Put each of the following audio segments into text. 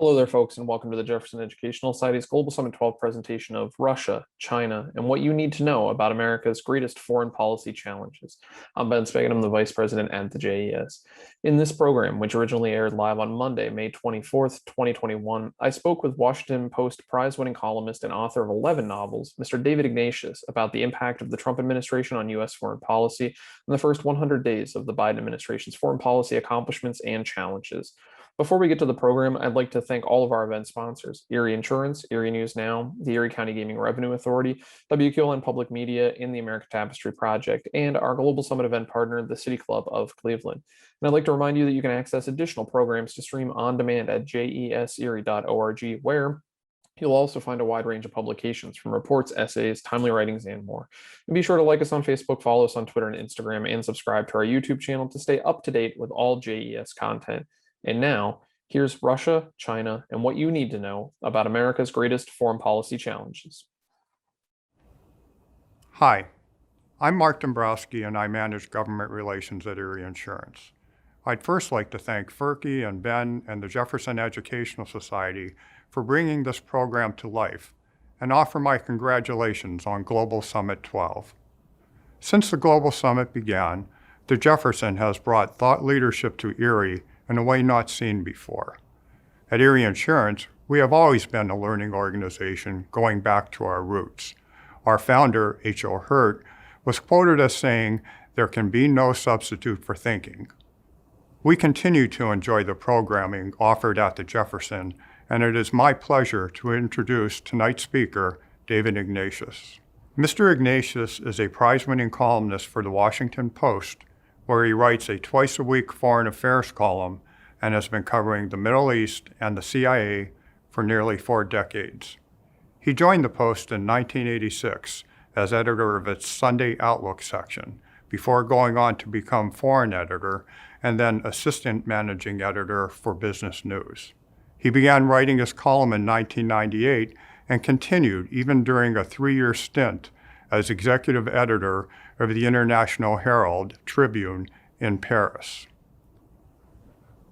Hello there, folks, and welcome to the Jefferson Educational Society's Global Summit 12 presentation of Russia, China, and what you need to know about America's greatest foreign policy challenges. I'm Ben Spigot, I'm the Vice President at the JES. In this program, which originally aired live on Monday, May 24th, 2021, I spoke with Washington Post prize-winning columnist and author of 11 novels, Mr. David Ignatius, about the impact of the Trump administration on U.S. foreign policy in the first 100 days of the Biden administration's foreign policy accomplishments and challenges. Before we get to the program, I'd like to thank all of our event sponsors: Erie Insurance, Erie News Now, the Erie County Gaming Revenue Authority, WQLN Public Media, and the American Tapestry Project, and our Global Summit event partner, the City Club of Cleveland. And I'd like to remind you that you can access additional programs to stream on demand at jeserie.org, where you'll also find a wide range of publications, from reports, essays, timely writings, and more. And be sure to like us on Facebook, follow us on Twitter and Instagram, and subscribe to our YouTube channel to stay up to date with all JES content. And now, here's Russia, China, and what you need to know about America's greatest foreign policy challenges. Hi, I'm Mark Dombrowski, and I manage government relations at Erie Insurance. I'd first like to thank Ph.D. and Ben and the Jefferson Educational Society for bringing this program to life, and offer my congratulations on Global Summit 12. Since the Global Summit began, the Jefferson has brought thought leadership to Erie in a way not seen before. At Erie Insurance, we have always been a learning organization going back to our roots. Our founder, H.O. Hurt, was quoted as saying, "There can be no substitute for thinking." We continue to enjoy the programming offered at the Jefferson, and it is my pleasure to introduce tonight's speaker, David Ignatius. Mr. Ignatius is a prize-winning columnist for the Washington Post, where he writes a twice-a-week foreign affairs column and has been covering the Middle East and the CIA for nearly 4 decades. He joined the Post in 1986 as editor of its Sunday Outlook section, before going on to become foreign editor and then assistant managing editor for business news. He began writing his column in 1998 and continued even during a 3-year stint as executive editor of the International Herald Tribune in Paris.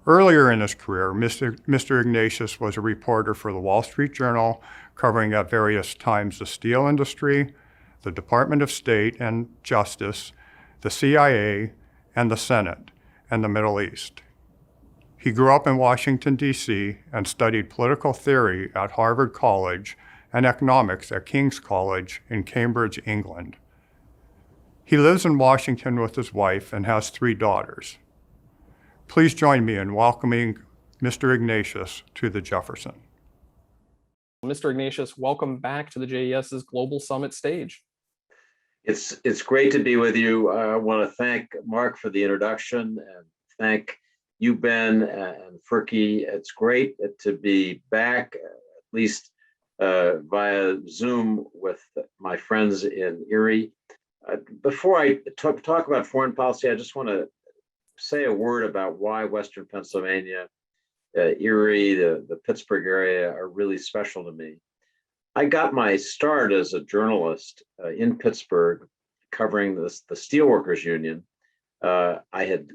Earlier in his career, Mr. Ignatius was a reporter for the Wall Street Journal, covering at various times the steel industry, the Department of State and Justice, the CIA, and the Senate, and the Middle East. He grew up in Washington, D.C., and studied political theory at Harvard College and economics at King's College in Cambridge, England. He lives in Washington with his wife and has 3 daughters. Please join me in welcoming Mr. Ignatius to the Jefferson. Mr. Ignatius, welcome back to the JES's Global Summit stage. It's great to be with you. I want to thank Mark for the introduction and thank you, Ben and Furky. It's great to be back, at least via Zoom, with my friends in Erie. Before I talk about foreign policy, I just want to say a word about why Western Pennsylvania, Erie, the Pittsburgh area are really special to me. I got my start as a journalist in Pittsburgh, covering the steelworkers union. I had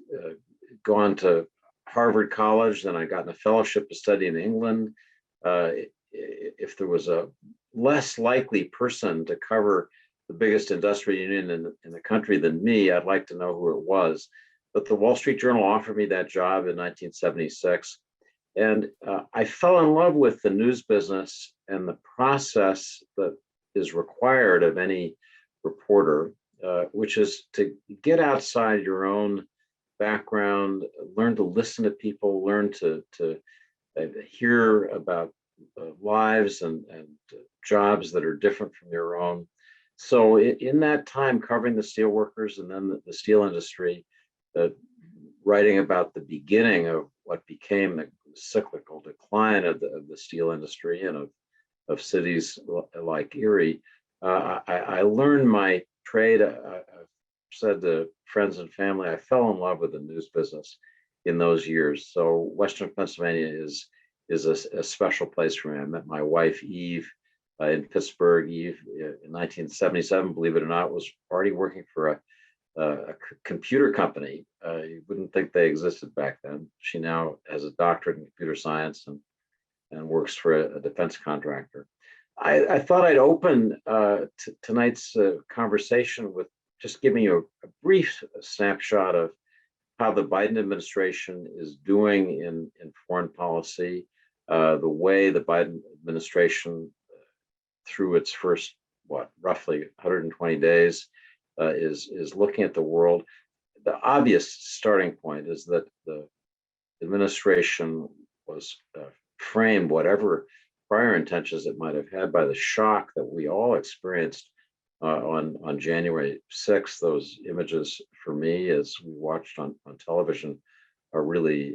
gone to Harvard College, then I got a fellowship to study in England. If there was a less likely person to cover the biggest industrial union in the country than me, I'd like to know who it was. But the Wall Street Journal offered me that job in 1976. And I fell in love with the news business and the process that is required of any reporter, which is to get outside your own background, learn to listen to people, learn to hear about lives and jobs that are different from your own. So in that time, covering the steelworkers and then the steel industry, writing about the beginning of what became the cyclical decline of the steel industry and of cities like Erie, I learned my trade. I've said to friends and family, I fell in love with the news business in those years. So Western Pennsylvania is a special place for me. I met my wife, Eve, in Pittsburgh. Eve, in 1977, believe it or not, was already working for a computer company. You wouldn't think they existed back then. She now has a doctorate in computer science and works for a defense contractor. I thought I'd open tonight's conversation with just giving you a brief snapshot of how the Biden administration is doing in foreign policy, the way the Biden administration, through its first, roughly 120 days, is looking at the world. The obvious starting point is that the administration was framed, whatever prior intentions it might have had, by the shock that we all experienced on January 6th. Those images, for me, as we watched on television, are really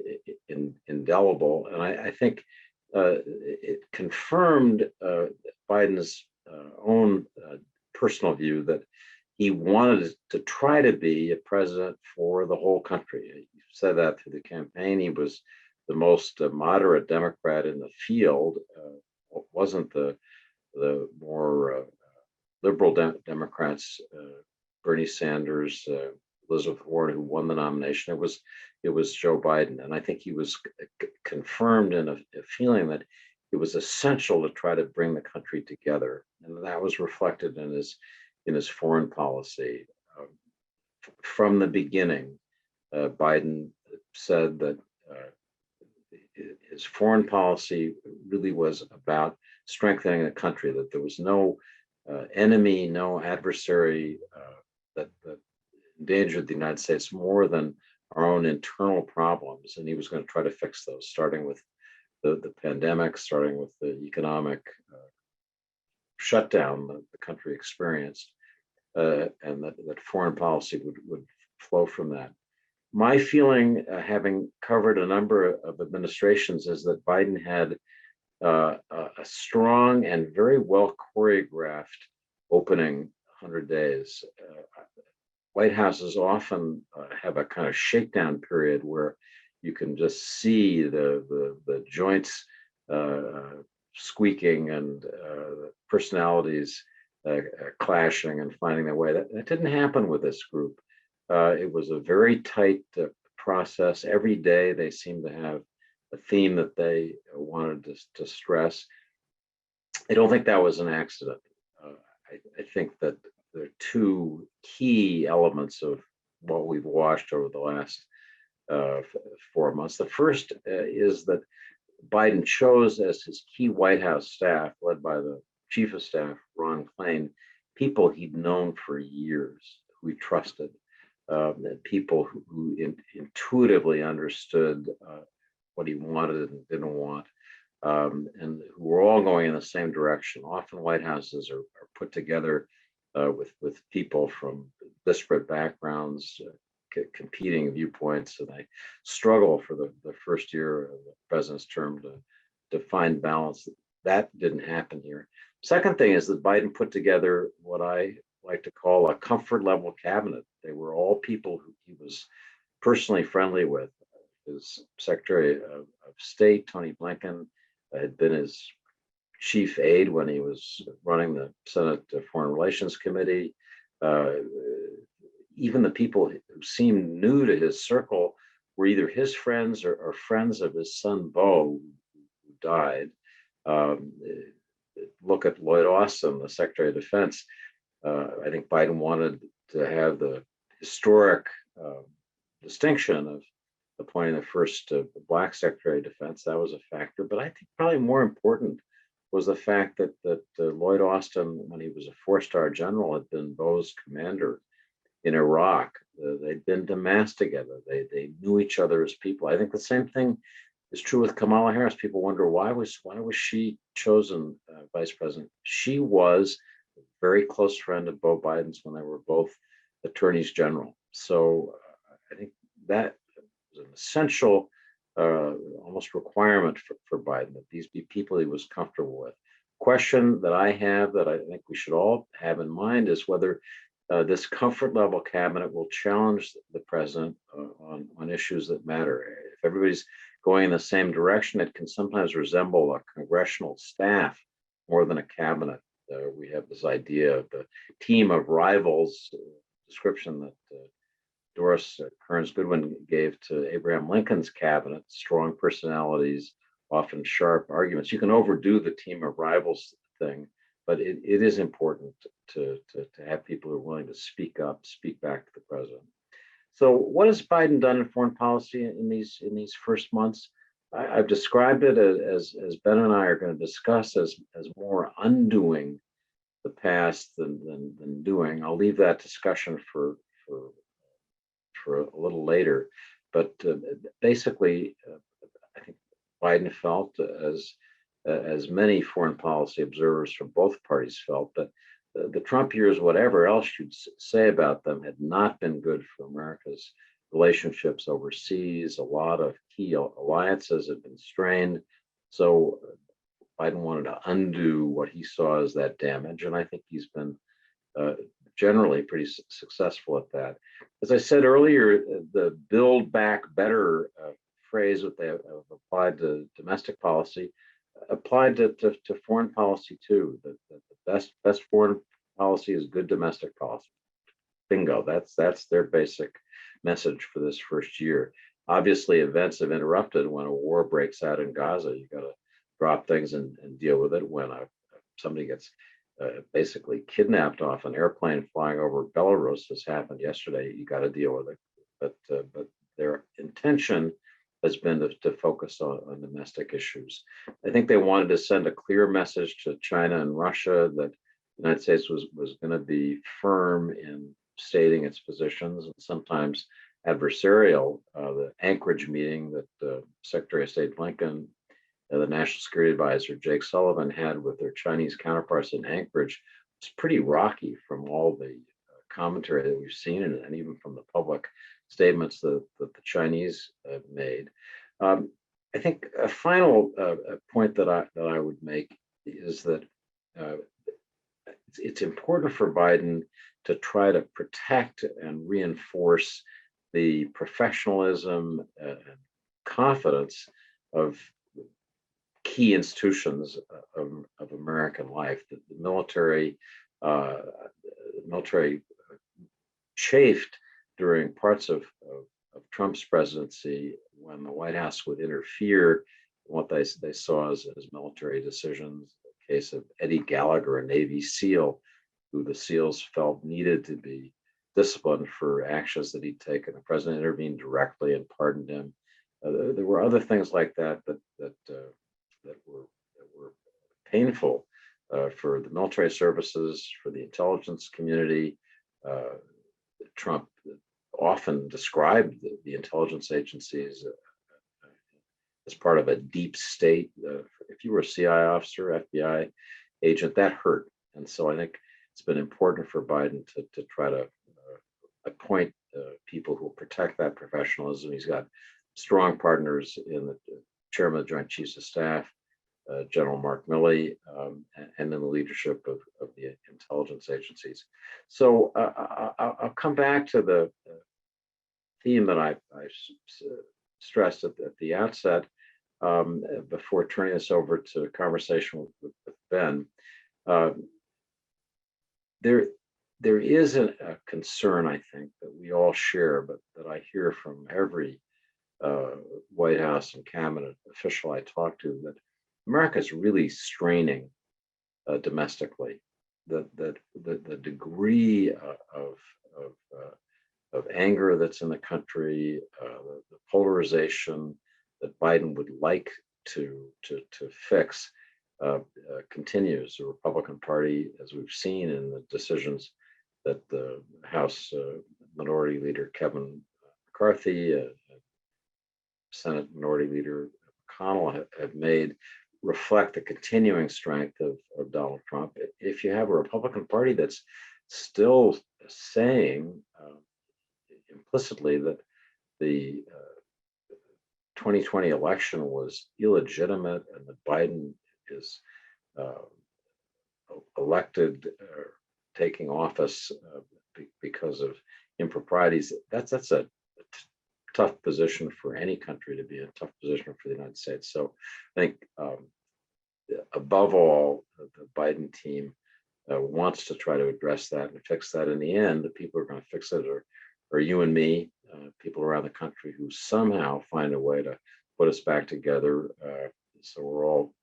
indelible. And I think it confirmed Biden's own personal view that he wanted to try to be a president for the whole country. He said that through the campaign. He was the most moderate Democrat in the field, wasn't the more liberal Democrats, Bernie Sanders, Elizabeth Warren, who won the nomination. It was Joe Biden, and I think he was confirmed in a feeling that it was essential to try to bring the country together, and that was reflected in his foreign policy. From the beginning, Biden said that his foreign policy really was about strengthening the country, that there was no enemy, no adversary that endangered the United States more than our own internal problems. And he was going to try to fix those, starting with the pandemic, starting with the economic shutdown that the country experienced, and that foreign policy would flow from that. My feeling, having covered a number of administrations, is that Biden had a strong and very well choreographed opening 100 days. White Houses often have a kind of shakedown period where you can just see the joints squeaking and personalities clashing and finding their way. That didn't happen with this group. It was a very tight process. Every day they seemed to have a theme that they wanted to stress. I don't think that was an accident. I think that there are two key elements of what we've watched over the last 4 months. The first is that Biden chose as his key White House staff, led by the chief of staff, Ron Klain, people he'd known for years, who he trusted, people who intuitively understood what he wanted and didn't want, and who were all going in the same direction. Often White Houses are put together with people from disparate backgrounds, competing viewpoints, and they struggle for the first year of the president's term to find balance. That didn't happen here. Second thing is that Biden put together what I like to call a comfort level cabinet. They were all people who he was personally friendly with. His Secretary of State, Tony Blinken, had been his chief aide when he was running the Senate Foreign Relations Committee. Even the people who seemed new to his circle were either his friends or friends of his son, Beau, who died. Look at Lloyd Austin, the Secretary of Defense. I think Biden wanted to have the historic distinction of appointing the first Black Secretary of Defense. That was a factor. But I think probably more important was the fact that Lloyd Austin, when he was a four-star general, had been Beau's commander in Iraq. They'd been to mass together. They knew each other as people. I think the same thing is true with Kamala Harris. People wonder why was she chosen vice president? She was a very close friend of Beau Biden's when they were both attorneys general. So I think that was an essential, almost requirement for Biden, that these be people he was comfortable with. Question that I have, that I think we should all have in mind, is whether this comfort level cabinet will challenge the president on issues that matter. If everybody's going in the same direction, it can sometimes resemble a congressional staff more than a cabinet. We have this idea of the team of rivals, description that Doris Kearns Goodwin gave to Abraham Lincoln's cabinet: strong personalities, often sharp arguments. You can overdo the team of rivals thing, but it is important to have people who are willing to speak up, speak back to the president. So what has Biden done in foreign policy in these first months? I've described it as Ben and I are going to discuss as more undoing the past than doing. I'll leave that discussion for a little later, but basically, I think Biden felt, as many foreign policy observers from both parties felt, that the Trump years, whatever else you'd say about them, had not been good for America's relationships overseas. A lot of key alliances had been strained. So Biden wanted to undo what he saw as that damage, and I think he's been generally pretty successful at that. As I said earlier, the "build back better" phrase that they have applied to domestic policy applied to foreign policy too. The best foreign policy is good domestic policy. Bingo. That's their basic message for this first year. Obviously, events have interrupted. When a war breaks out in Gaza, you got to drop things and deal with it. When somebody gets basically kidnapped off an airplane flying over Belarus, as happened yesterday, you got to deal with it. But their intention has been to focus on domestic issues. I think they wanted to send a clear message to China and Russia that the United States was going to be firm in stating its positions, and sometimes adversarial. The Anchorage meeting that Secretary of State Blinken, the National Security Advisor Jake Sullivan had with their Chinese counterparts in Anchorage was pretty rocky from all the commentary that we've seen, and even from the public statements that the Chinese made. I think a final point that I would make is that it's important for Biden to try to protect and reinforce the professionalism and confidence of key institutions of American life. The military chafed during parts of Trump's presidency when the White House would interfere in what they saw as military decisions. The case of Eddie Gallagher, a Navy SEAL, who the SEALs felt needed to be disciplined for actions that he'd taken. The president intervened directly and pardoned him. There were other things like that that were painful for the military services, for the intelligence community. Trump often described the intelligence agencies as part of a deep state. If you were a CIA officer, FBI agent, that hurt. And so I think it's been important for Biden to try to appoint people who will protect that professionalism. He's got strong partners in the chairman of the Joint Chiefs of Staff, General Mark Milley, and in the leadership of the intelligence agencies. So I'll come back to the theme that I stressed at the outset before turning this over to a conversation with Ben. There is a concern, I think, that we all share, but that I hear from every White House and cabinet official I talk to, that America is really straining domestically. The degree of anger that's in the country, the polarization that Biden would like to fix continues. The Republican Party, as we've seen in the decisions that the House Minority Leader Kevin McCarthy, Senate Minority Leader McConnell have made, reflect the continuing strength of Donald Trump. If you have a Republican Party that's still saying implicitly that the 2020 election was illegitimate and that Biden is elected taking office because of improprieties, that's a tough position for any country to be in, a tough position for the United States. So I think above all, the Biden team wants to try to address that and fix that. In the end, the people who are going to fix it are you and me, people around the country who somehow find a way to put us back together. so we're all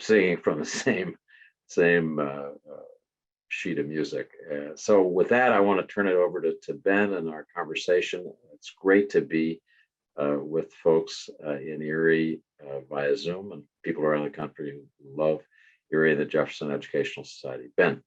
singing from the same sheet of music. So with that, I want to turn it over to Ben and our conversation. It's great to be with folks in Erie via Zoom and people around the country who love Erie and the Jefferson Educational Society. Ben.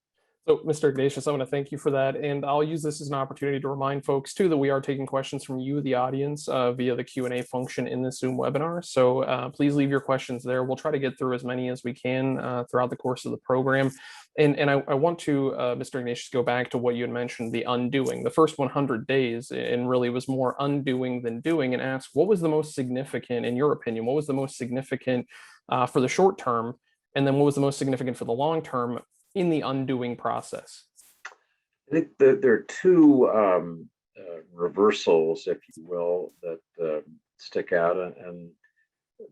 So, Mr. Ignatius, I want to thank you for that. And I'll use this as an opportunity to remind folks, too, that we are taking questions from you, the audience, via the Q&A function in this Zoom webinar. So please leave your questions there. We'll try to get through as many as we can throughout the course of the program. And I want to, Mr. Ignatius, go back to what you had mentioned, the undoing. The first 100 days, and really was more undoing than doing, and ask, what was the most significant, in your opinion, what was the most significant for the short term? And then what was the most significant for the long term in the undoing process? I think that there are two reversals, if you will, that stick out, and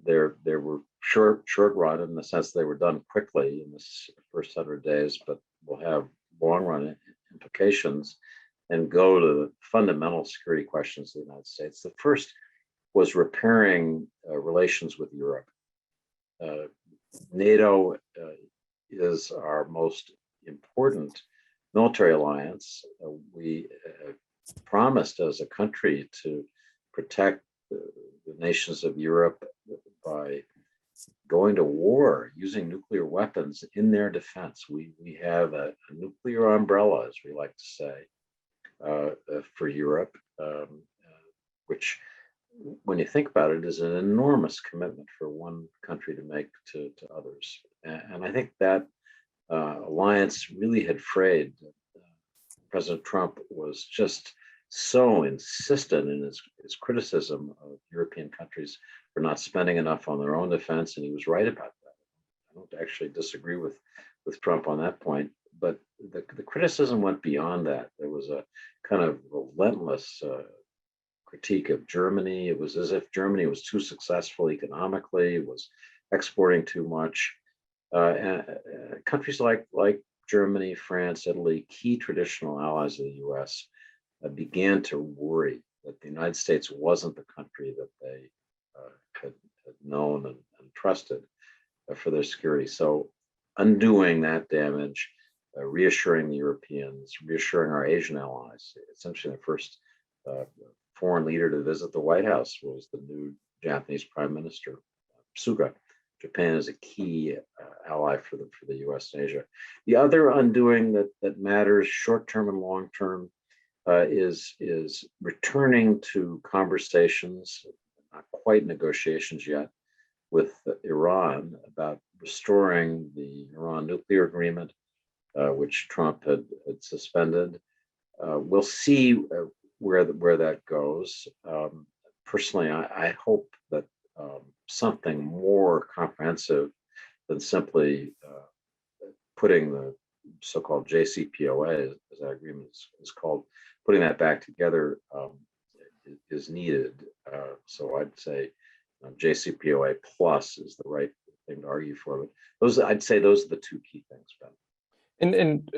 they were short run in the sense they were done quickly in this first 100 days, but will have long run implications and go to the fundamental security questions of the United States. The first was repairing relations with Europe. NATO is our most important military alliance. We promised as a country to protect the nations of Europe by going to war using nuclear weapons in their defense. We have a nuclear umbrella, as we like to say, for Europe, which, when you think about it, is an enormous commitment for one country to make to others. And I think that alliance really had frayed. President Trump was just so insistent in his criticism of European countries for not spending enough on their own defense, and he was right about that. I don't actually disagree with Trump on that point, but the criticism went beyond that. There was a kind of relentless critique of Germany. It was as if Germany was too successful economically, was exporting too much. And countries like Germany, France, Italy, key traditional allies of the U.S., began to worry that the United States wasn't the country that they had known and trusted for their security. So undoing that damage, reassuring the Europeans, reassuring our Asian allies. Essentially, the first foreign leader to visit the White House was the new Japanese Prime Minister, Suga. Japan is a key ally for the U.S. and Asia. The other undoing that matters, short-term and long-term, is returning to conversations, not quite negotiations yet, with Iran about restoring the Iran nuclear agreement, which Trump had suspended. We'll see where that goes. Personally, I hope that something more comprehensive than simply putting the so-called JCPOA, as that agreement is called, putting that back together is needed. So I'd say JCPOA plus is the right thing to argue for. But I'd say those are the two key things, Ben. And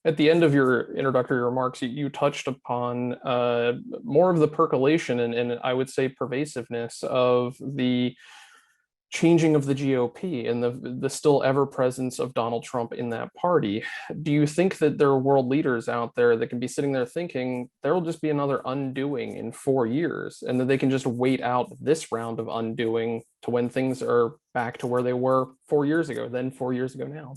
at the end of your introductory remarks, you touched upon more of the percolation and I would say pervasiveness of the changing of the GOP and the still ever presence of Donald Trump in that party. Do you think that there are world leaders out there that can be sitting there thinking there will just be another undoing in 4 years and that they can just wait out this round of undoing to when things are back to where they were 4 years ago, then 4 years ago now?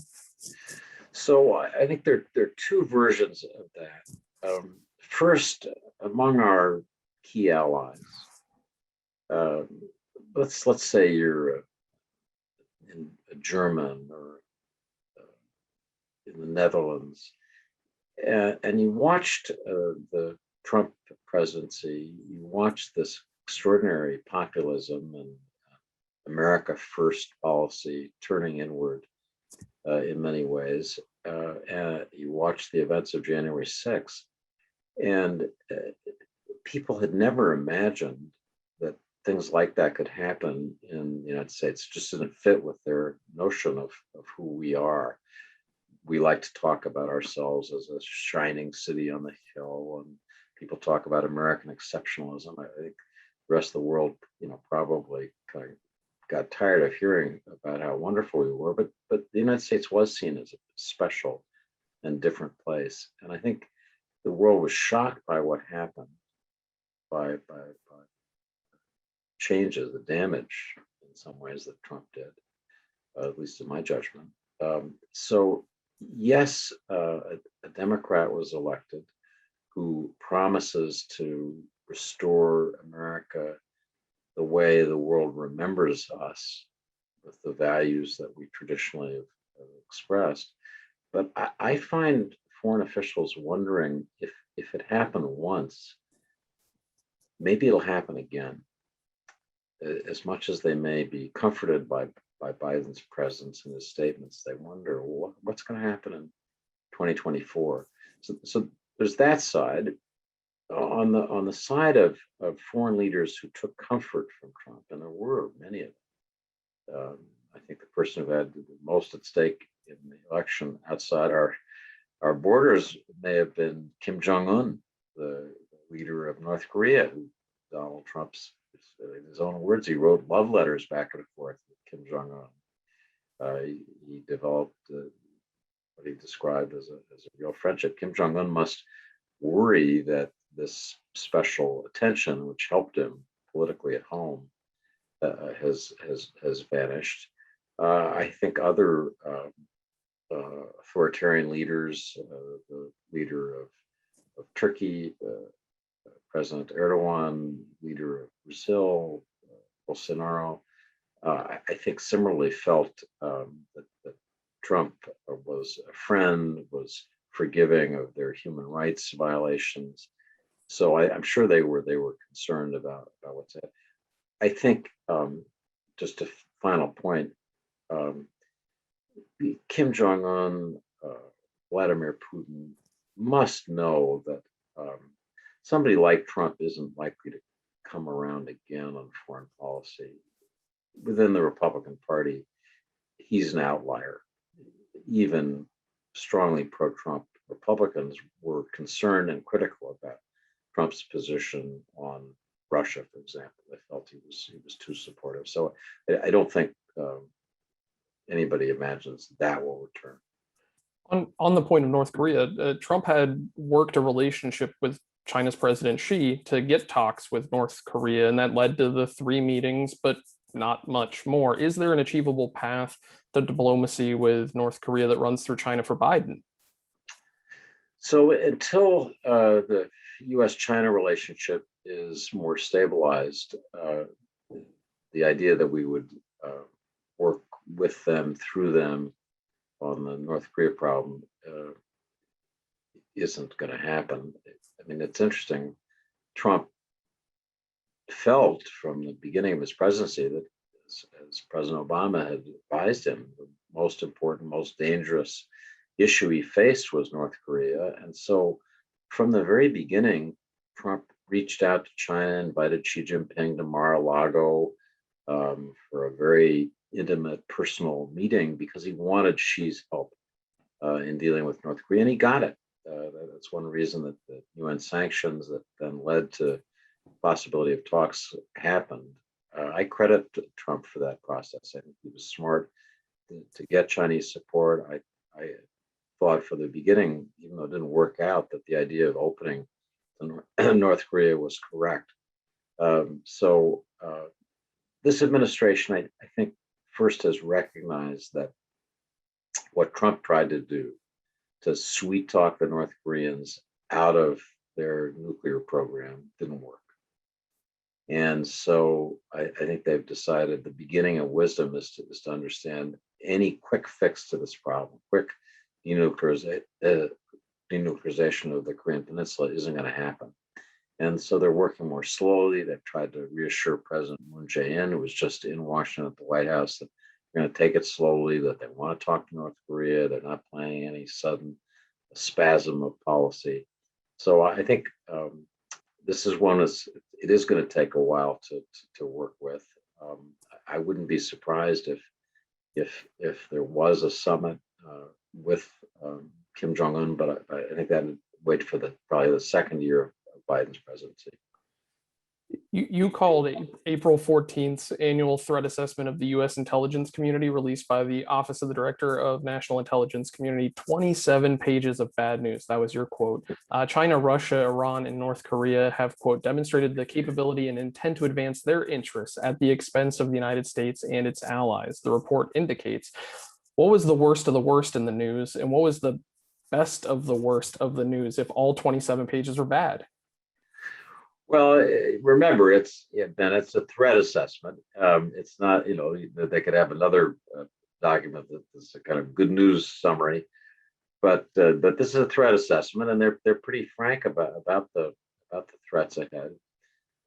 So I think there are two versions of that. First, among our key allies, let's say you're a German or in the Netherlands, and you watched the Trump presidency, you watched this extraordinary populism and America First policy turning inward in many ways. And you watch the events of January 6th, and people had never imagined that things like that could happen in the United States. It just didn't fit with their notion of who we are. We like to talk about ourselves as a shining city on the hill, and people talk about American exceptionalism. I think the rest of the world, probably kind of got tired of hearing about how wonderful we were, but the United States was seen as a special and different place. And I think the world was shocked by what happened, by changes, the damage in some ways that Trump did, at least in my judgment. So yes, a Democrat was elected who promises to restore America the way the world remembers us, with the values that we traditionally have expressed. But I find foreign officials wondering if it happened once, maybe it'll happen again. As much as they may be comforted by Biden's presence and his statements, they wonder what's going to happen in 2024. So there's that side. On the side of foreign leaders who took comfort from Trump, and there were many of them. I think the person who had the most at stake in the election outside our borders may have been Kim Jong-un, the leader of North Korea, who Donald Trump's, in his own words, he wrote love letters back and forth with Kim Jong-un. He developed what he described as a real friendship. Kim Jong-un must worry that this special attention, which helped him politically at home, has vanished. I think other authoritarian leaders, the leader of Turkey, President Erdogan, leader of Brazil, Bolsonaro, I think similarly felt that Trump was a friend, was forgiving of their human rights violations. So I'm sure they were concerned about what's that. I think just a final point, Kim Jong-un, Vladimir Putin must know that somebody like Trump isn't likely to come around again on foreign policy. Within the Republican Party, he's an outlier. Even strongly pro-Trump Republicans were concerned and critical about Trump's position on Russia, for example. They felt he was too supportive. So I don't think anybody imagines that will return. On the point of North Korea, Trump had worked a relationship with China's President Xi to get talks with North Korea, and that led to the 3 meetings, but not much more. Is there an achievable path to diplomacy with North Korea that runs through China for Biden? So until the U.S.-China relationship is more stabilized, the idea that we would work with them, through them, on the North Korea problem isn't going to happen. I mean, it's interesting. Trump felt from the beginning of his presidency that, as President Obama had advised him, the most important, most dangerous issue he faced was North Korea. And so from the very beginning, Trump reached out to China, invited Xi Jinping to Mar-a-Lago for a very intimate personal meeting because he wanted Xi's help in dealing with North Korea, and he got it. That's one reason that the UN sanctions that then led to possibility of talks happened. I credit Trump for that process. I think he was smart to get Chinese support. I thought from the beginning, even though it didn't work out, that the idea of opening North Korea was correct. So this administration, I think, first has recognized that what Trump tried to do, to sweet talk the North Koreans out of their nuclear program, didn't work. And so I think they've decided the beginning of wisdom is to understand any quick fix to this problem, quick denuclearization of the Korean Peninsula isn't going to happen. And so they're working more slowly. They've tried to reassure President Moon Jae-in, who was just in Washington at the White House, that they're going to take it slowly, that they want to talk to North Korea. They're not planning any sudden spasm of policy. So I think this is one it is going to take a while to work with. I wouldn't be surprised if there was a summit with Kim Jong-un, but I think that would wait for probably the second year of Biden's presidency. You called April 14th's annual threat assessment of the U.S. intelligence community released by the Office of the Director of National Intelligence Community 27 pages of bad news. That was your quote. China, Russia, Iran, and North Korea have, quote, demonstrated the capability and intent to advance their interests at the expense of the United States and its allies. The report indicates. What was the worst of the worst in the news, and what was the best of the worst of the news if all 27 pages were bad? Well, remember, Ben, it's a threat assessment. It's not, they could have another document that is a kind of good news summary, but this is a threat assessment, and they're pretty frank about the threats ahead.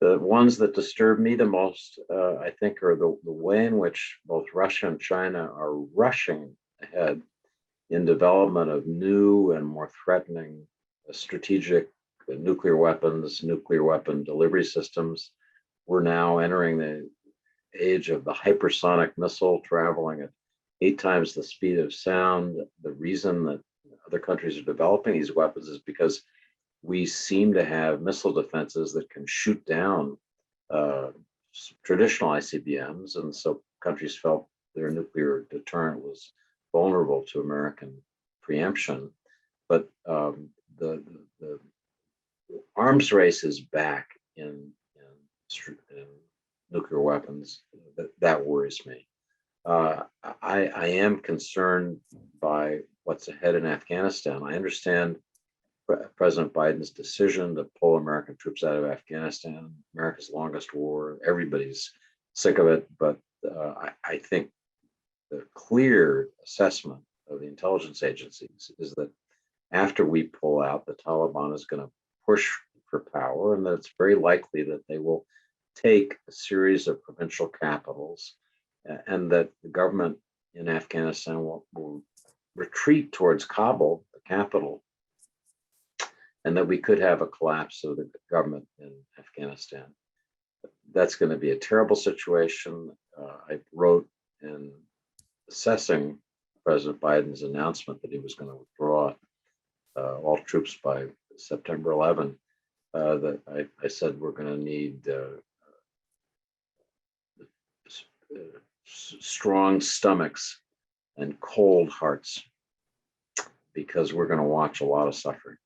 The ones that disturb me the most, I think, are the way in which both Russia and China are rushing ahead in development of new and more threatening strategic nuclear weapons, nuclear weapon delivery systems. We're now entering the age of the hypersonic missile traveling at 8 times the speed of sound. The reason that other countries are developing these weapons is because we seem to have missile defenses that can shoot down traditional ICBMs, and so countries felt their nuclear deterrent was vulnerable to American preemption. But the arms race is back in nuclear weapons. That worries me. I am concerned by what's ahead in Afghanistan. I understand President Biden's decision to pull American troops out of Afghanistan, America's longest war. Everybody's sick of it, but I think the clear assessment of the intelligence agencies is that after we pull out, the Taliban is going to push for power, and that it's very likely that they will take a series of provincial capitals, and that the government in Afghanistan will retreat towards Kabul, the capital, and that we could have a collapse of the government in Afghanistan. That's going to be a terrible situation. I wrote in assessing President Biden's announcement that he was going to withdraw all troops by September 11, that I said we're going to need strong stomachs and cold hearts, because we're going to watch a lot of suffering.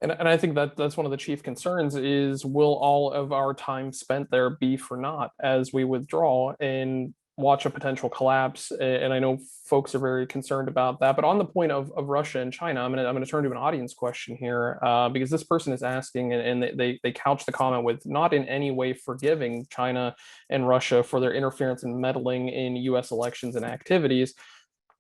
And I think that's one of the chief concerns is, will all of our time spent there be for naught as we withdraw and watch a potential collapse? And I know folks are very concerned about that. But on the point of Russia and China, I'm going to turn to an audience question here, because this person is asking, and they couch the comment with not in any way forgiving China and Russia for their interference and meddling in U.S. elections and activities.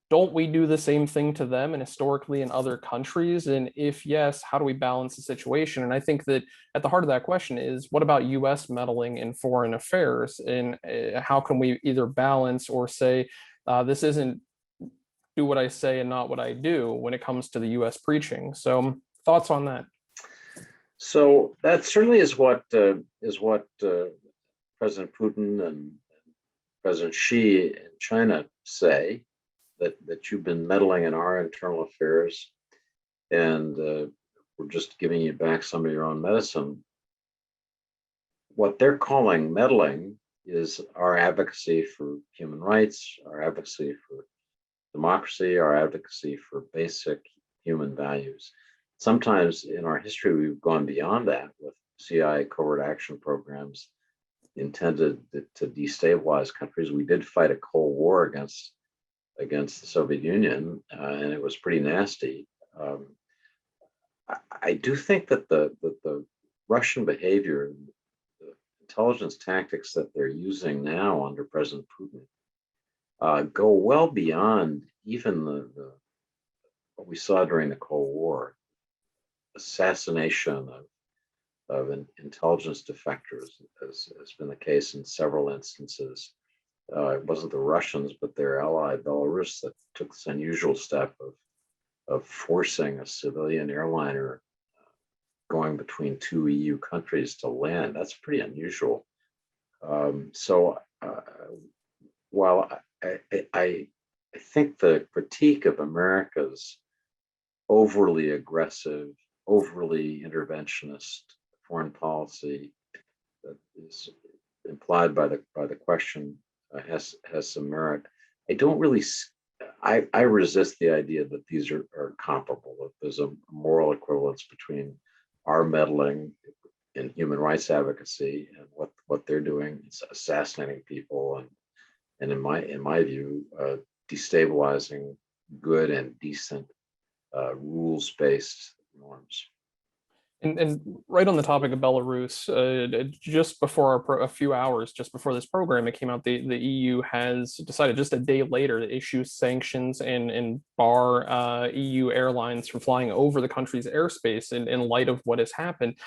Don't we do the same thing to them and historically in other countries? And if yes, how do we balance the situation? And I think that at the heart of that question is, what about US meddling in foreign affairs? And how can we either balance or say, this isn't do what I say and not what I do when it comes to the US preaching? So thoughts on that? So that certainly is what President Putin and President Xi in China say, that you've been meddling in our internal affairs, and we're just giving you back some of your own medicine. What they're calling meddling is our advocacy for human rights, our advocacy for democracy, our advocacy for basic human values. Sometimes in our history, we've gone beyond that with CIA covert action programs intended to destabilize countries. We did fight a Cold War against the Soviet Union, and it was pretty nasty. I do think that the Russian behavior, the intelligence tactics that they're using now under President Putin, go well beyond even what we saw during the Cold War, assassination of intelligence defectors, as has been the case in several instances. It wasn't the Russians, but their ally Belarus that took this unusual step of forcing a civilian airliner going between 2 EU countries to land. That's pretty unusual. So while I think the critique of America's overly aggressive, overly interventionist foreign policy that is implied by the question has some merit. I don't really. I resist the idea that these are comparable. That there's a moral equivalence between our meddling in human rights advocacy and what they're doing, it's assassinating people and in my view, destabilizing good and decent rules-based norms. And right on the topic of Belarus, just before a few hours, just before this program, it came out the EU has decided just a day later to issue sanctions and bar EU airlines from flying over the country's airspace in light of what has happened.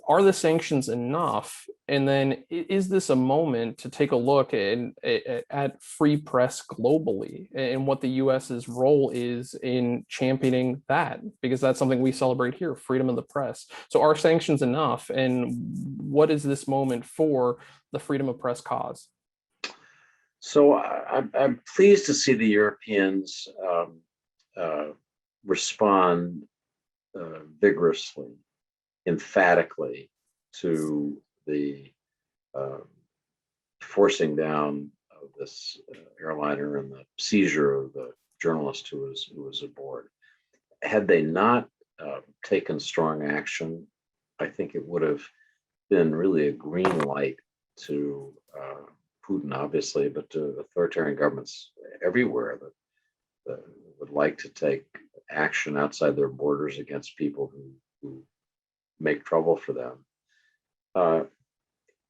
Are the sanctions enough? And then is this a moment to take a look at free press globally and what the US's role is in championing that? Because that's something we celebrate here, freedom of the press. So are sanctions enough? And what is this moment for the freedom of press cause? So I'm pleased to see the Europeans respond vigorously, emphatically to the forcing down of this airliner and the seizure of the journalist who was aboard. Had they not taken strong action, I think it would have been really a green light to Putin, obviously, but to authoritarian governments everywhere that would like to take action outside their borders against people who make trouble for them.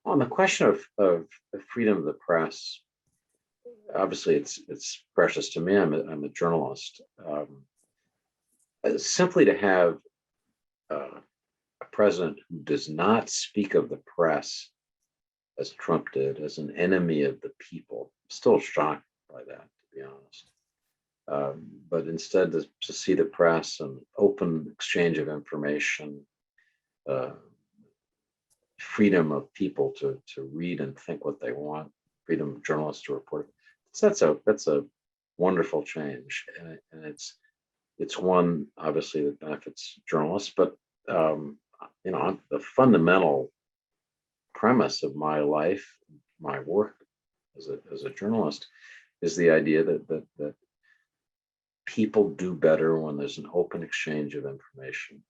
On the question of freedom of the press, obviously it's precious to me. I'm a journalist. Simply to have a president who does not speak of the press as Trump did, as an enemy of the people, I'm still shocked by that, to be honest. But instead to see the press and open exchange of information, freedom of people to read and think what they want, freedom of journalists to report. So that's a wonderful change, and it's one obviously that benefits journalists. But the fundamental premise of my life, my work as a journalist, is the idea that people do better when there's an open exchange of information.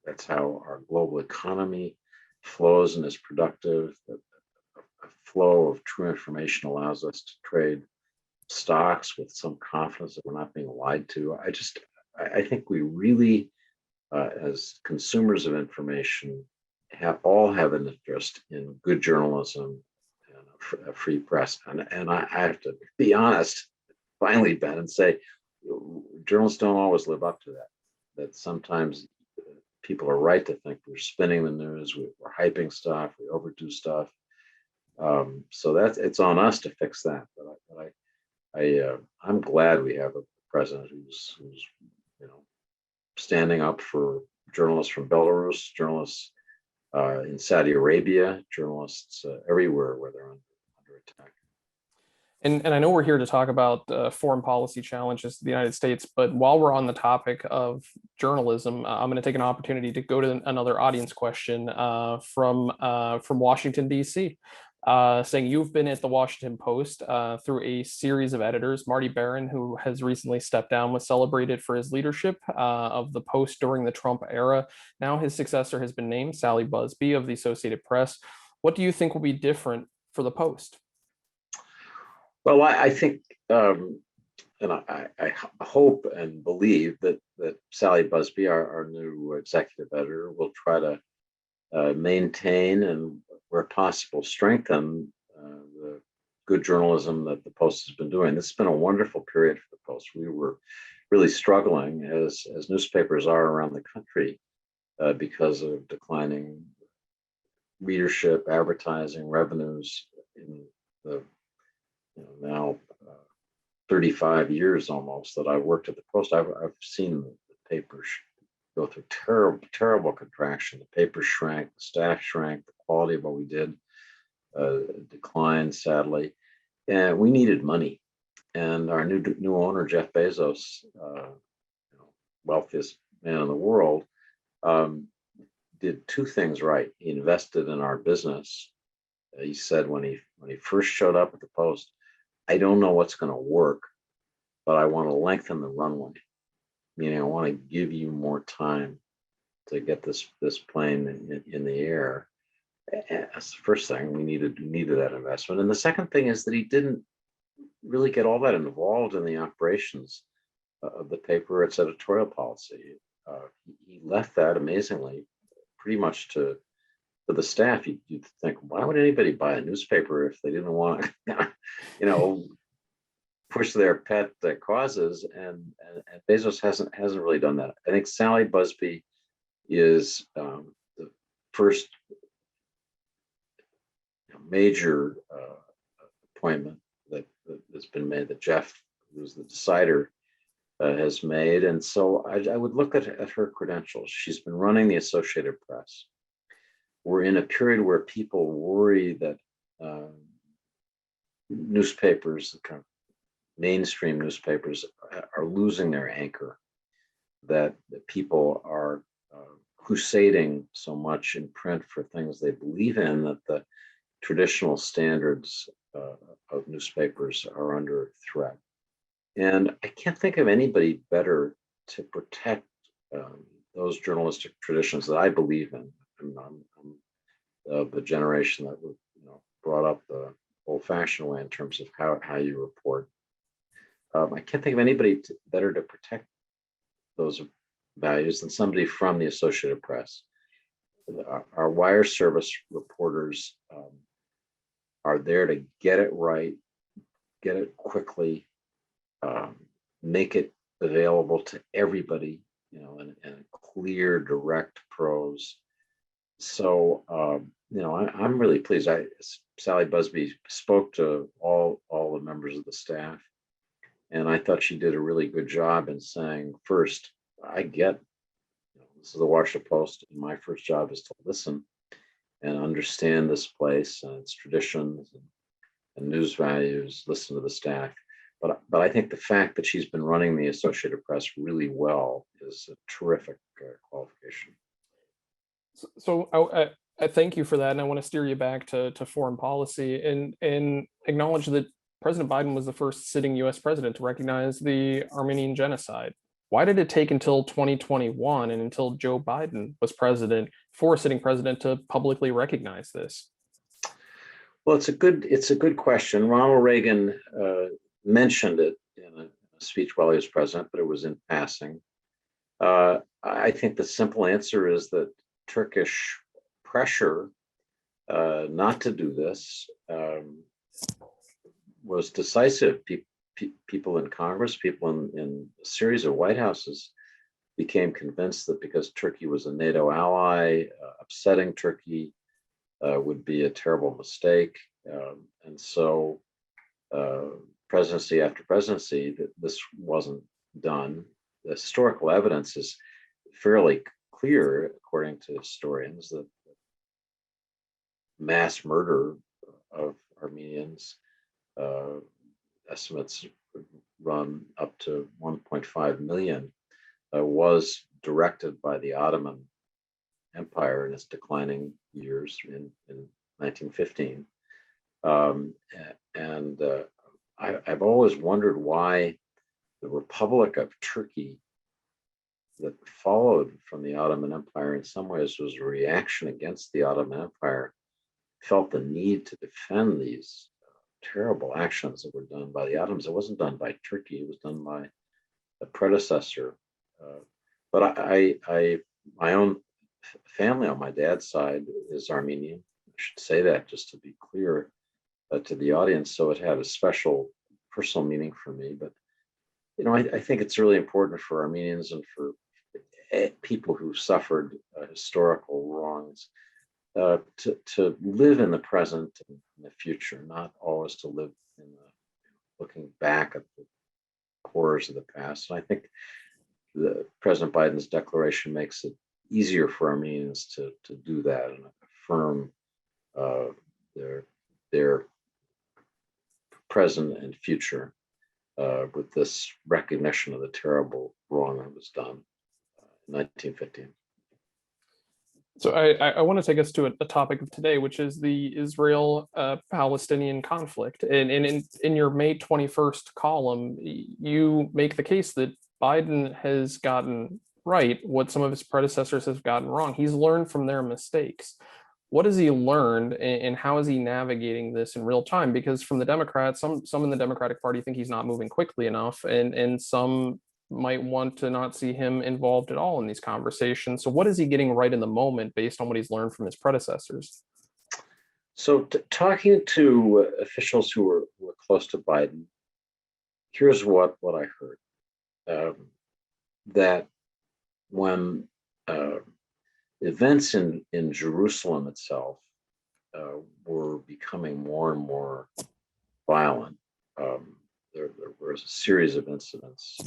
That's how our global economy flows and is productive. That a flow of true information allows us to trade stocks with some confidence that we're not being lied to. I think we really, as consumers of information, all have an interest in good journalism and a free press. And I have to be honest, finally, Ben, and say journalists don't always live up to that. That sometimes people are right to think we're spinning the news, we're hyping stuff, we overdo stuff. So it's on us to fix that. But I'm glad we have a president who's standing up for journalists from Belarus, journalists in Saudi Arabia, journalists everywhere where they're under attack. And I know we're here to talk about foreign policy challenges to the United States, but while we're on the topic of journalism, I'm going to take an opportunity to go to another audience question from Washington, D.C., saying you've been at the Washington Post through a series of editors. Marty Baron, who has recently stepped down, was celebrated for his leadership of the Post during the Trump era. Now his successor has been named, Sally Busby of the Associated Press. What do you think will be different for the Post? Well, I think, and I hope and believe that Sally Busby, our new executive editor, will try to maintain and, where possible, strengthen the good journalism that the Post has been doing. This has been a wonderful period for the Post. We were really struggling, as newspapers are around the country, because of declining readership, advertising revenues in the now 35 years almost that I've worked at the Post. I've seen the papers go through terrible contraction. The paper shrank, the staff shrank, the quality of what we did declined, sadly, and we needed money. And our new owner, Jeff Bezos, wealthiest man in the world, did two things right. He invested in our business. He said when he first showed up at the Post, I don't know what's going to work, but I want to lengthen the runway. Meaning I want to give you more time to get this plane in the air. And that's the first thing. We needed that investment. And the second thing is that he didn't really get all that involved in the operations of the paper, its editorial policy. He left that amazingly pretty much to the staff. You'd think, why would anybody buy a newspaper if they didn't want to, push their pet causes? And Bezos hasn't really done that. I think Sally Busby is the first major appointment that's been made, that Jeff, who's the decider, has made. And so I would look at her credentials. She's been running the Associated Press. We're in a period where people worry that newspapers, the kind of mainstream newspapers, are losing their anchor, that people are crusading so much in print for things they believe in that the traditional standards of newspapers are under threat. And I can't think of anybody better to protect those journalistic traditions that I believe in. I'm of the generation that was, brought up the old-fashioned way in terms of how you report. I can't think of anybody better to protect those values than somebody from the Associated Press. Our wire service reporters are there to get it right, get it quickly, make it available to everybody, in clear, direct prose. So, I'm really pleased. Sally Busby spoke to all the members of the staff, and I thought she did a really good job in saying, first, I get, this is the Washington Post, and my first job is to listen and understand this place and its traditions and news values, listen to the staff. But I think the fact that she's been running the Associated Press really well is a terrific qualification. So I thank you for that, and I want to steer you back to foreign policy and acknowledge that President Biden was the first sitting U.S. president to recognize the Armenian genocide. Why did it take until 2021 and until Joe Biden was president for a sitting president to publicly recognize this? Well, it's a good question. Ronald Reagan mentioned it in a speech while he was president, but it was in passing. I think the simple answer is that Turkish pressure not to do this was decisive. People in Congress, people in a series of White Houses became convinced that because Turkey was a NATO ally, upsetting Turkey would be a terrible mistake. And so presidency after presidency, this wasn't done. The historical evidence is fairly clear, according to historians, that mass murder of Armenians, estimates run up to 1.5 million, was directed by the Ottoman Empire in its declining years in 1915. I've always wondered why the Republic of Turkey that followed from the Ottoman Empire in some ways was a reaction against the Ottoman Empire, felt the need to defend these terrible actions that were done by the Ottomans. It wasn't done by Turkey, it was done by the predecessor. But my own family on my dad's side is Armenian. I should say that just to be clear to the audience. So it had a special personal meaning for me. But, I think it's really important for Armenians and for people who suffered historical wrongs to live in the present and in the future, not always to live in looking back at the horrors of the past. And I think President Biden's declaration makes it easier for Armenians to do that and affirm their present and future with this recognition of the terrible wrong that was done in 1915. So I want to take us to a topic of today, which is the Israel-Palestinian conflict. And in your May 21st column, you make the case that Biden has gotten right what some of his predecessors have gotten wrong. He's learned from their mistakes. What has he learned, and how is he navigating this in real time? Because from the Democrats, some in the Democratic Party think he's not moving quickly enough, and some might want to not see him involved at all in these conversations. So what is he getting right in the moment based on what he's learned from his predecessors? So talking to officials who were close to Biden, here's what I heard. That when events in Jerusalem itself were becoming more and more violent, there was a series of incidents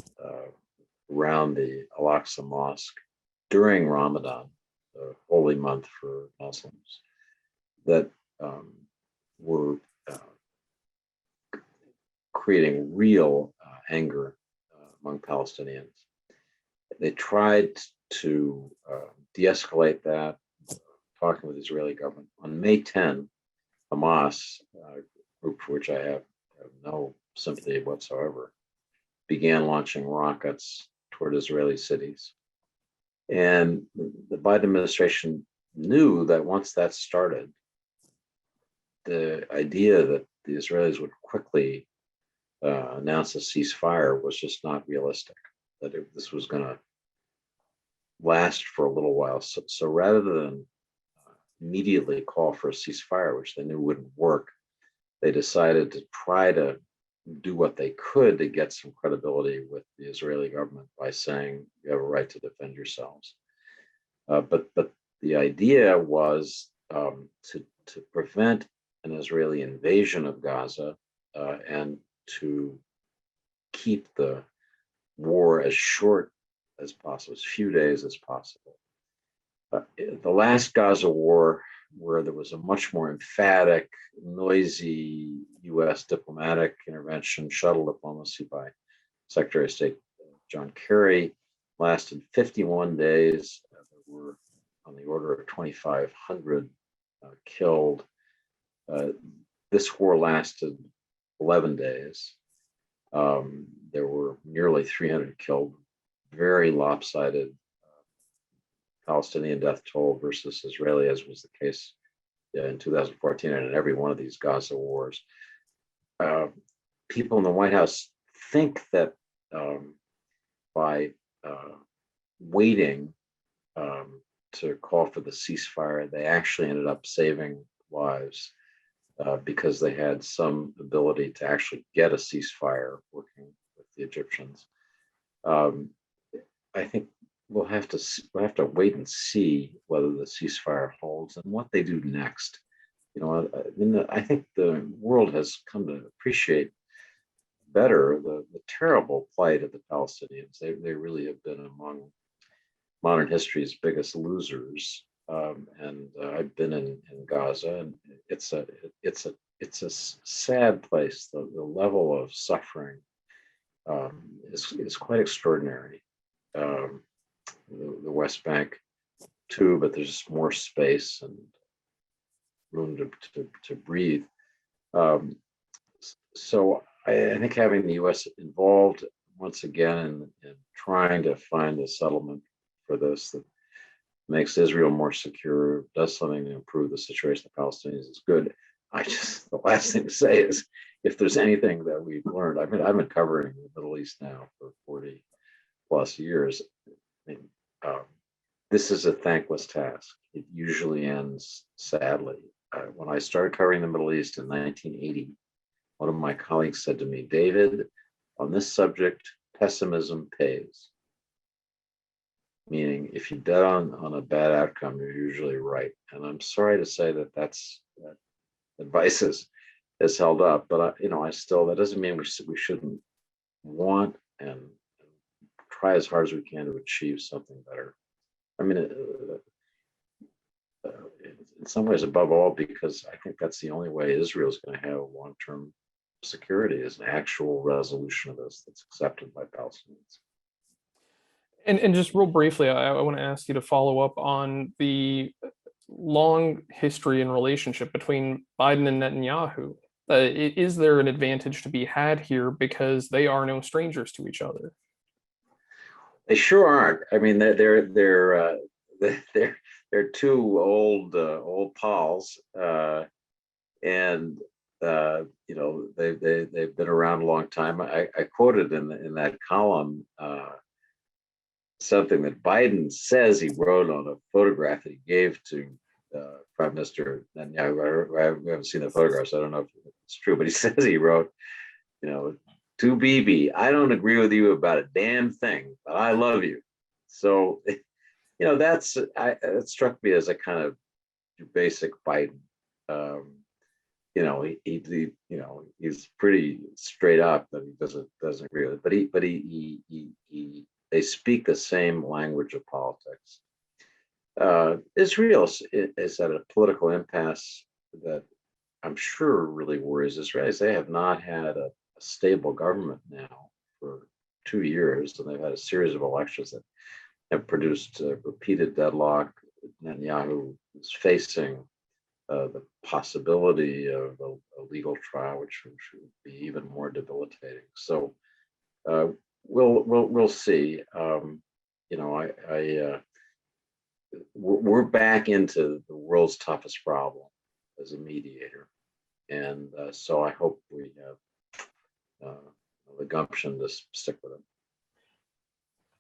around the Al-Aqsa Mosque during Ramadan, the holy month for Muslims, that were creating real anger among Palestinians. They tried to de-escalate that, talking with the Israeli government. On May 10, Hamas, a group for which I have no sympathy whatsoever, began launching rockets toward Israeli cities. And the Biden administration knew that once that started, the idea that the Israelis would quickly announce a ceasefire was just not realistic, that this was going to last for a little while. So rather than immediately call for a ceasefire, which they knew wouldn't work, they decided to try to do what they could to get some credibility with the Israeli government by saying you have a right to defend yourselves. But the idea was to prevent an Israeli invasion of Gaza and to keep the war as short as possible, as few days as possible. The last Gaza war, where there was a much more emphatic, noisy U.S. diplomatic intervention, shuttle diplomacy by Secretary of State John Kerry, lasted 51 days. There were on the order of 2,500 killed. This war lasted 11 days. There were nearly 300 killed, very lopsided Palestinian death toll versus Israeli, as was the case in 2014 and in every one of these Gaza wars. People in the White House think that by waiting to call for the ceasefire, they actually ended up saving lives because they had some ability to actually get a ceasefire working with the Egyptians. I think we'll have to wait and see whether the ceasefire holds and what they do next. I think the world has come to appreciate better the terrible plight of the Palestinians. They really have been among modern history's biggest losers. And I've been in Gaza, and it's a sad place. The level of suffering is quite extraordinary. The West Bank too, but there's just more space and room to breathe. So I think having the U.S. involved once again in trying to find a settlement for this that makes Israel more secure, does something to improve the situation of the Palestinians is good. The last thing to say is, if there's anything that we've learned, I've been covering the Middle East now for 40 plus years. This is a thankless task. It usually ends sadly. When I started covering the Middle East in 1980, one of my colleagues said to me, "David, on this subject, pessimism pays." Meaning, if you bet on a bad outcome, you're usually right. And I'm sorry to say that advice has held up, but that doesn't mean we shouldn't want and try as hard as we can to achieve something better. I mean, in some ways, above all, because I think that's the only way Israel's going to have long-term security, is an actual resolution of this that's accepted by Palestinians. And just real briefly, I want to ask you to follow up on the long history and relationship between Biden and Netanyahu. Is there an advantage to be had here because they are no strangers to each other? They sure aren't. I mean, they're two old pals, and they've been around a long time. I quoted in that column something that Biden says he wrote on a photograph that he gave to Prime Minister Netanyahu. I haven't seen the photograph, so I don't know if it's true, but he says he wrote, to Bibi, I don't agree with you about a damn thing, but I love you. So, it struck me as a kind of basic Biden. He's pretty straight up that he doesn't agree with it, but they speak the same language of politics. Israel is at a political impasse that I'm sure really worries Israelis. They have not had a stable government now for 2 years, and they've had a series of elections that have produced repeated deadlock. Netanyahu is facing the possibility of a legal trial, which would be even more debilitating. So we'll see. We're back into the world's toughest problem as a mediator, and so I hope we have the gumption to stick with it.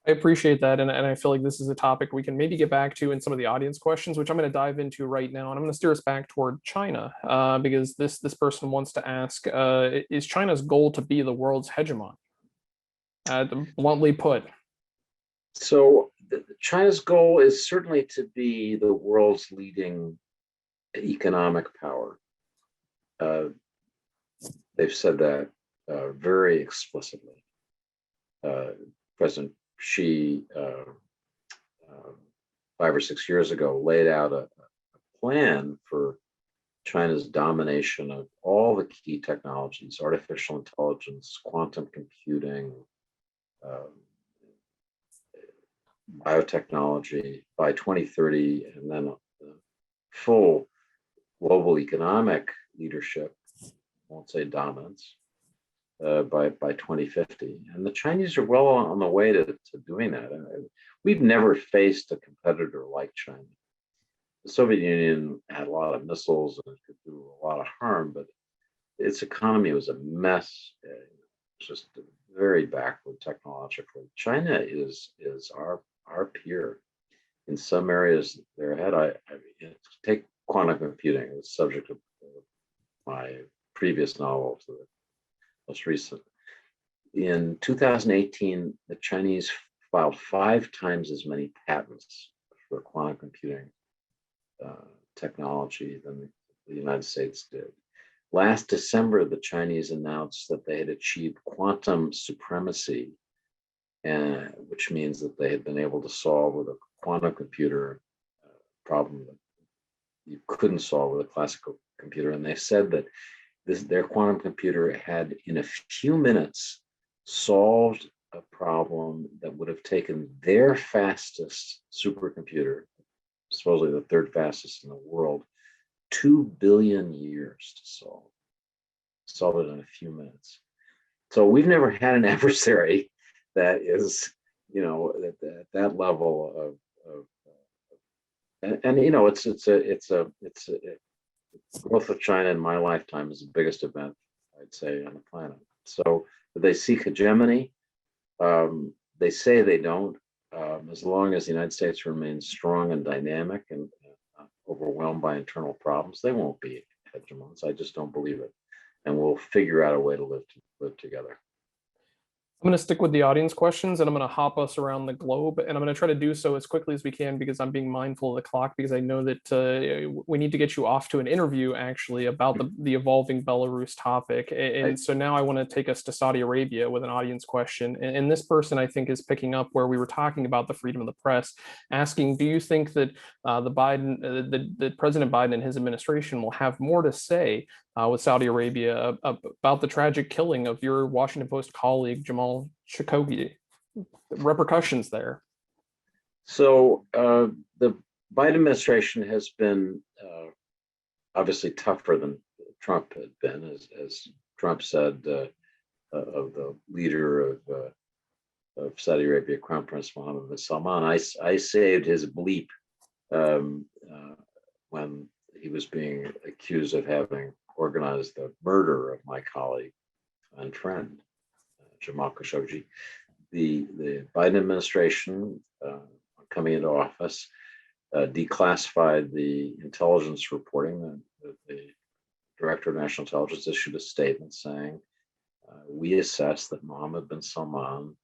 I appreciate that, and I feel like this is a topic we can maybe get back to in some of the audience questions, which I'm going to dive into right now, and I'm going to steer us back toward China because this person wants to ask: is China's goal to be the world's hegemon? Bluntly put. So China's goal is certainly to be the world's leading economic power. They've said that very explicitly. President Xi, 5 or 6 years ago, laid out a plan for China's domination of all the key technologies: artificial intelligence, quantum computing, biotechnology by 2030, and then full global economic leadership, won't say dominance, by 2050. And the Chinese are well on the way to doing that. We've never faced a competitor like China. The Soviet Union had a lot of missiles and could do a lot of harm, but its economy was a mess. Just very backward technologically. China is our peer. In some areas, they're ahead. Take quantum computing, the subject of my previous novel to the most recent. In 2018, the Chinese filed 5 times as many patents for quantum computing technology than the United States did. Last December, the Chinese announced that they had achieved quantum supremacy, which means that they had been able to solve with a quantum computer problem that you couldn't solve with a classical computer. And they said that their quantum computer had, in a few minutes, solved a problem that would have taken their fastest supercomputer, supposedly the 3rd fastest in the world, 2 billion years to solve it in a few minutes. So we've never had an adversary that is, at that level of it's growth of China in my lifetime is the biggest event, I'd say, on the planet. So they seek hegemony. They say they don't. As long as the United States remains strong and dynamic and overwhelmed by internal problems, they won't be hegemons. I just don't believe it. And we'll figure out a way to live together. I'm going to stick with the audience questions, and I'm going to hop us around the globe, and I'm going to try to do so as quickly as we can because I'm being mindful of the clock, because I know that we need to get you off to an interview actually about the evolving Belarus topic. And so now I want to take us to Saudi Arabia with an audience question. And this person, I think, is picking up where we were talking about the freedom of the press, asking, do you think that the President Biden and his administration will have more to say with Saudi Arabia about the tragic killing of your Washington Post colleague, Jamal Khashoggi? Repercussions there. So the Biden administration has been obviously tougher than Trump had been, as Trump said of the leader of Saudi Arabia, Crown Prince Mohammed bin Salman. I saved his bleep um, when he was being accused of having organized the murder of my colleague and friend, Jamal Khashoggi. The Biden administration, coming into office, declassified the intelligence reporting. The Director of National Intelligence issued a statement saying, we assess that Mohammed bin Salman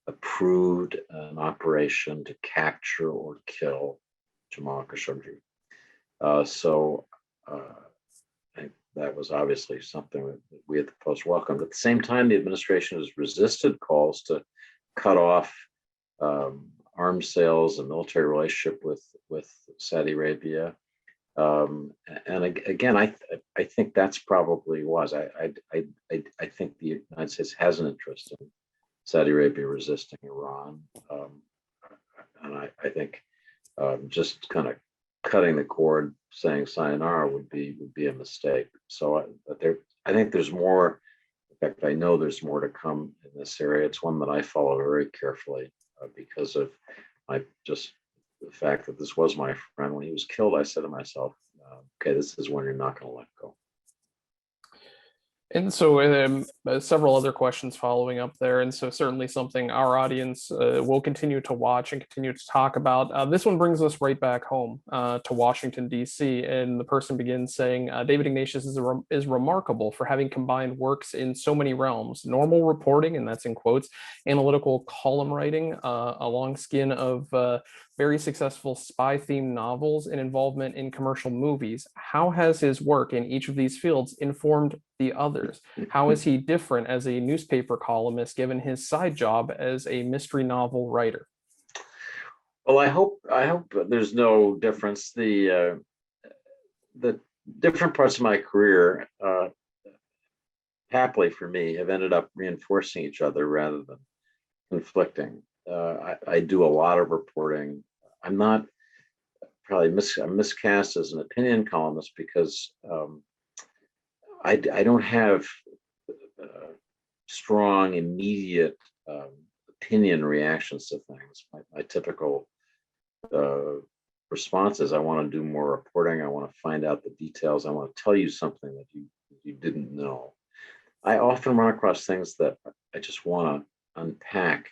approved an operation to capture or kill Jamal Khashoggi. So that was obviously something that we at the Post welcomed. At the same time, the administration has resisted calls to cut off arms sales and military relationship with Saudi Arabia. And again, I think that's probably was. I think the United States has an interest in Saudi Arabia resisting Iran, and I think just kind of cutting the cord, saying sayonara would be a mistake. So, I think there's more. In fact, I know there's more to come in this area. It's one that I follow very carefully because of just the fact that this was my friend. When he was killed, I said to myself, okay, this is when you're not going to let go. And so several other questions following up there. And so certainly something our audience will continue to watch and continue to talk about. This one brings us right back home to Washington, D.C. And the person begins saying, David Ignatius is remarkable for having combined works in so many realms: normal reporting, and that's in quotes, analytical column writing, a long skin of very successful spy-themed novels, and involvement in commercial movies. How has his work in each of these fields informed the others? How is he different as a newspaper columnist given his side job as a mystery novel writer? Well, I hope there's no difference. The different parts of my career, happily for me, have ended up reinforcing each other rather than conflicting. I do a lot of reporting. I'm not I'm miscast as an opinion columnist because I don't have strong, immediate opinion reactions to things. My typical response is I want to do more reporting. I want to find out the details. I want to tell you something that you didn't know. I often run across things that I just want to unpack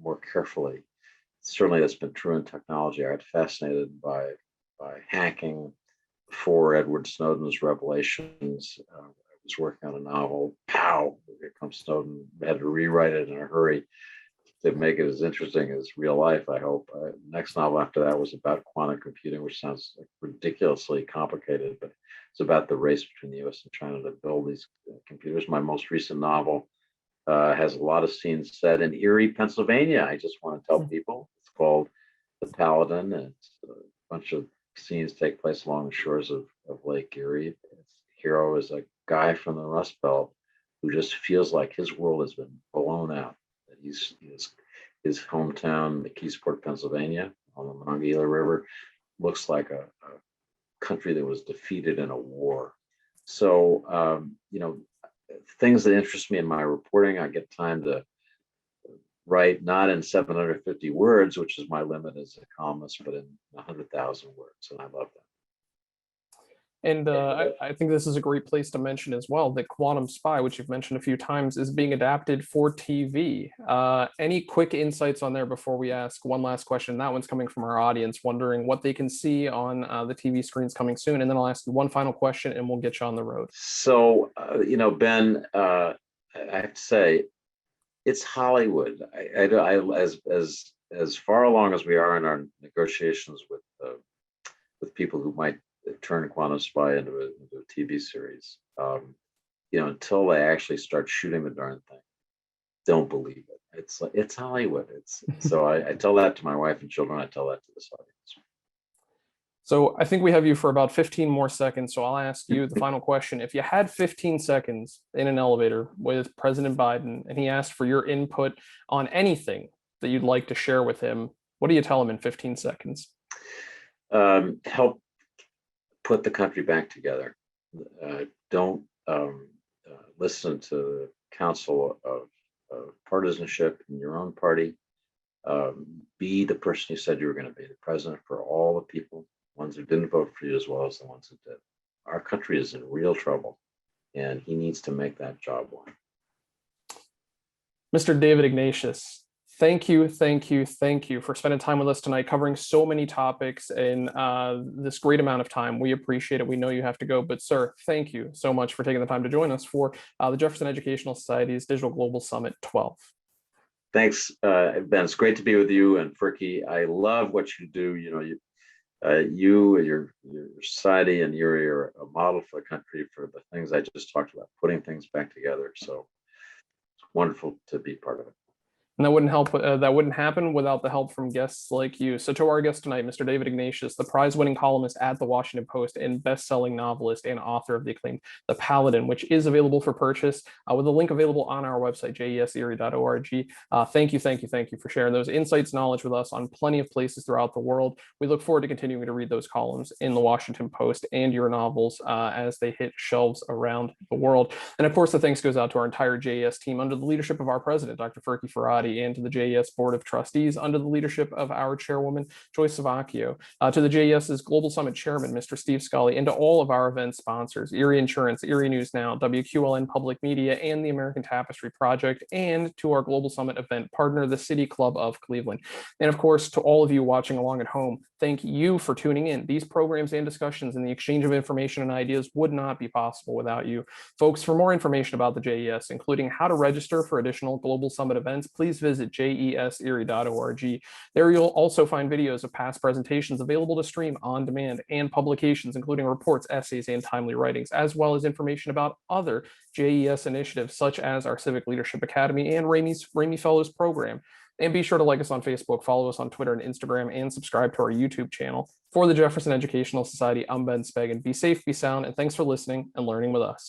more carefully. Certainly, that's been true in technology. I got fascinated by hacking before Edward Snowden's revelations. I was working on a novel. Pow! Here comes Snowden. I had to rewrite it in a hurry to make it as interesting as real life, I hope. Next novel after that was about quantum computing, which sounds like ridiculously complicated, but it's about the race between the US and China to build these computers. My most recent novel has a lot of scenes set in Erie, Pennsylvania. I just want to tell people it's called The Paladin, and it's a bunch of scenes take place along the shores of Lake Erie. Its hero is a guy from the Rust Belt who just feels like his world has been blown out. That his hometown, McKeesport, Pennsylvania, on the Monongahela River, looks like a country that was defeated in a war. So, things that interest me in my reporting, I get time to write not in 750 words, which is my limit as a columnist, but in 100,000 words, and I love that. And I think this is a great place to mention as well that Quantum Spy, which you've mentioned a few times, is being adapted for TV. Any quick insights on there before we ask one last question? That one's coming from our audience, wondering what they can see on the TV screens coming soon. And then I'll ask you one final question and we'll get you on the road. So, Ben, I have to say, it's Hollywood. As far along as we are in our negotiations with people who might turn Quantum Spy into a TV series, until they actually start shooting the darn thing, don't believe it. It's Hollywood. So I tell that to my wife and children. I tell that to this audience. So I think we have you for about 15 more seconds. So I'll ask you the final question. If you had 15 seconds in an elevator with President Biden and he asked for your input on anything that you'd like to share with him, What do you tell them in 15 seconds? Help put the country back together. Don't listen to the counsel of partisanship in your own party. Be the person you said you were going to be, the president for all the people, ones who didn't vote for you as well as the ones who did. Our country is in real trouble, and he needs to make that job one. Mr. David Ignatius, thank you for spending time with us tonight, covering so many topics in this great amount of time. We appreciate it. We know you have to go, but sir, thank you so much for taking the time to join us for the Jefferson Educational Society's Digital Global Summit 12. Thanks, Ben. It's great to be with you and Furky. I love what you do. Your society and Erie are a model for the country for the things I just talked about, putting things back together. So it's wonderful to be part of it. And that wouldn't happen without the help from guests like you. So to our guest tonight, Mr. David Ignatius, the prize-winning columnist at the Washington Post and best-selling novelist and author of the acclaimed The Paladin, which is available for purchase with a link available on our website, jeserie.org. Thank you for sharing those insights, knowledge with us on plenty of places throughout the world. We look forward to continuing to read those columns in the Washington Post and your novels as they hit shelves around the world. And of course, the thanks goes out to our entire JES team under the leadership of our president, Dr. Furky Farhadi, and to the JES Board of Trustees under the leadership of our chairwoman, Joyce Savacchio, to the JES's Global Summit chairman, Mr. Steve Scully, and to all of our event sponsors, Erie Insurance, Erie News Now, WQLN Public Media, and the American Tapestry Project, and to our Global Summit event partner, the City Club of Cleveland. And of course, to all of you watching along at home, thank you for tuning in. These programs and discussions and the exchange of information and ideas would not be possible without you. Folks, for more information about the JES, including how to register for additional Global Summit events, please visit jeserie.org. There you'll also find videos of past presentations available to stream on demand and publications, including reports, essays, and timely writings, as well as information about other JES initiatives, such as our Civic Leadership Academy and Ramey Fellows Program. And be sure to like us on Facebook, follow us on Twitter and Instagram, and subscribe to our YouTube channel. For the Jefferson Educational Society, I'm Ben Spagan. Be safe, be sound, and thanks for listening and learning with us.